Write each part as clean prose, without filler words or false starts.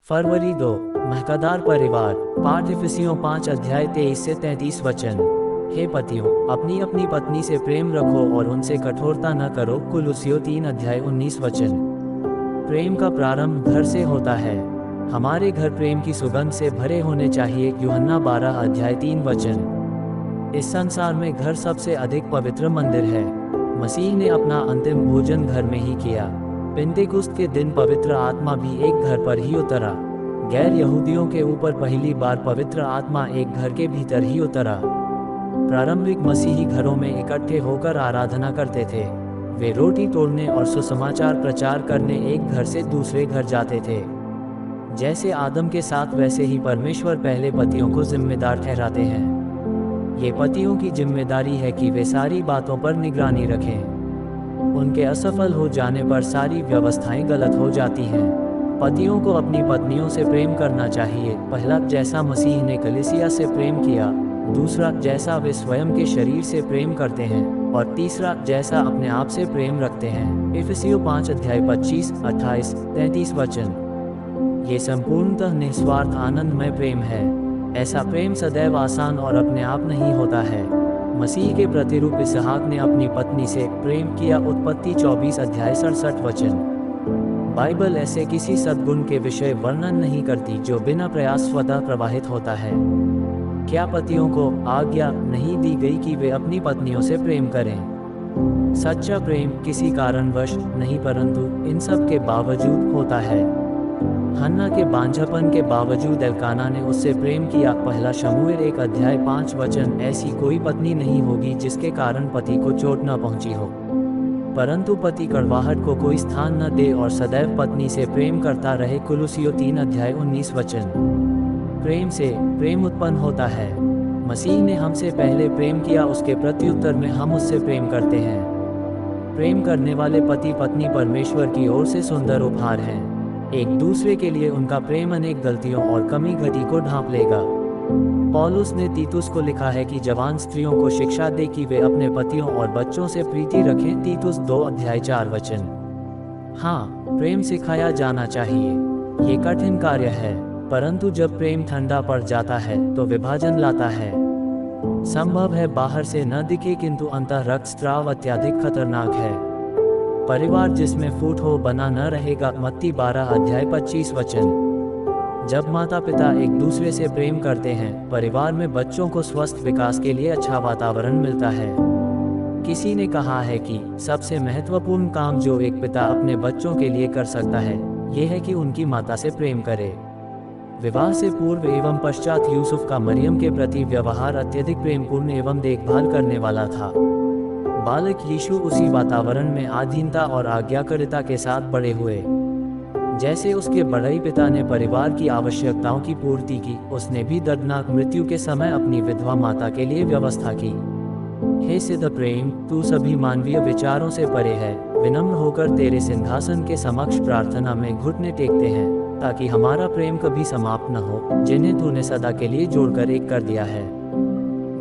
फरवरी 2। महकादार परिवार। पाठ इफिसियों 5 अध्याय 23 से 33 वचन। हे पतियों, अपनी अपनी पत्नी से प्रेम रखो और उनसे कठोरता न करो। कुलुस्सियों 3 अध्याय 19 वचन। प्रेम का प्रारंभ घर से होता है। हमारे घर प्रेम की सुगंध से भरे होने चाहिए। यूहन्ना 12 अध्याय 3 वचन। इस संसार में घर सबसे अधिक पवित्र मंदिर है। मसीह ने अपना अंतिम भोजन घर में ही किया। पेंतेकुस्त के दिन पवित्र आत्मा भी एक घर पर ही उतरा। गैर यहूदियों के ऊपर पहली बार पवित्र आत्मा एक घर के भीतर ही उतरा। प्रारंभिक मसीही घरों में इकट्ठे होकर आराधना करते थे। वे रोटी तोड़ने और सुसमाचार प्रचार करने एक घर से दूसरे घर जाते थे। जैसे आदम के साथ वैसे ही परमेश्वर पहले पतियों को जिम्मेदार ठहराते हैं। ये पतियों की जिम्मेदारी है कि वे सारी बातों पर निगरानी रखें। उनके असफल हो जाने पर सारी व्यवस्थाएं गलत हो जाती हैं। पतियों को अपनी पत्नियों से प्रेम करना चाहिए। पहला, जैसा मसीह ने कलीसिया से प्रेम किया। दूसरा, जैसा वे स्वयं के शरीर से प्रेम करते हैं। और तीसरा, जैसा अपने आप से प्रेम रखते हैं। इफिसियों 5 अध्याय 25, 28, 33 वचन। ये संपूर्णतः निस्वार्थ आनंदमय प्रेम है। ऐसा प्रेम सदैव आसान और अपने आप नहीं होता है। मसीह के प्रतिरूप इसहाक ने अपनी पत्नी से प्रेम किया। उत्पत्ति 24 अध्याय 67 वचन। बाइबल ऐसे किसी सद्गुण के विषय वर्णन नहीं करती जो बिना प्रयास स्वतः प्रवाहित होता है। क्या पतियों को आज्ञा नहीं दी गई कि वे अपनी पत्नियों से प्रेम करें? सच्चा प्रेम किसी कारणवश नहीं, परंतु इन सब के बावजूद होता है। हन्ना के बांझपन के बावजूद एल्काना ने उससे प्रेम किया। पहला शमूएल 1 अध्याय 5 वचन। ऐसी कोई पत्नी नहीं होगी जिसके कारण पति को चोट न पहुंची हो, परंतु पति कड़वाहट को कोई स्थान न दे और सदैव पत्नी से प्रेम करता रहे। कुलुस्सियों 3 अध्याय 19 वचन। प्रेम से प्रेम उत्पन्न होता है। मसीह ने हमसे पहले प्रेम किया, उसके प्रत्युत्तर में हम उससे प्रेम करते हैं। प्रेम करने वाले पति पत्नी परमेश्वर की ओर से सुंदर उपहार हैं। एक दूसरे के लिए उनका प्रेम अनेक गलतियों और कमी घटी को ढांप लेगा। पौलुस ने तीतुस को लिखा है कि जवान स्त्रियों को शिक्षा दे कि वे अपने पतियों और बच्चों से प्रीति रखें। तीतुस 2 अध्याय 4 वचन। हाँ, प्रेम सिखाया जाना चाहिए। ये कठिन कार्य है, परंतु जब प्रेम ठंडा पड़ जाता है तो विभाजन लाता है। संभव है बाहर से न दिखे, किंतु अंतः रक्तस्राव अत्यधिक खतरनाक है। परिवार जिसमें फूट हो बना न रहेगा। मत्ती 12 अध्याय 25 वचन। जब माता पिता एक दूसरे से प्रेम करते हैं, परिवार में बच्चों को स्वस्थ विकास के लिए अच्छा वातावरण मिलता है। किसी ने कहा है कि सबसे महत्वपूर्ण काम जो एक पिता अपने बच्चों के लिए कर सकता है, यह है कि उनकी माता से प्रेम करे। विवाह से पूर्व एवं पश्चात यूसुफ का मरियम के प्रति व्यवहार अत्यधिक प्रेमपूर्ण एवं देखभाल करने वाला था। बालक यीशु उसी वातावरण में अधीनता और आज्ञाकारिता के साथ बड़े हुए। जैसे उसके बड़ई पिता ने परिवार की आवश्यकताओं की पूर्ति की, उसने भी दर्दनाक मृत्यु के समय अपनी विधवा माता के लिए व्यवस्था की। हे सिद्ध प्रेम, तू सभी मानवीय विचारों से परे है। विनम्र होकर तेरे सिंहासन के समक्ष प्रार्थना में घुटने टेकते हैं, ताकि हमारा प्रेम कभी समाप्त न हो, जिन्हें तूने सदा के लिए जोड़कर एक कर दिया है।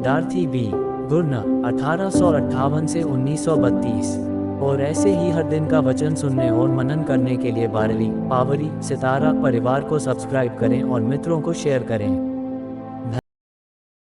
डार्थी बी गुर्न 1858 से 1932। और ऐसे ही हर दिन का वचन सुनने और मनन करने के लिए बारहवीं पावरी सितारा परिवार को सब्सक्राइब करें और मित्रों को शेयर करें।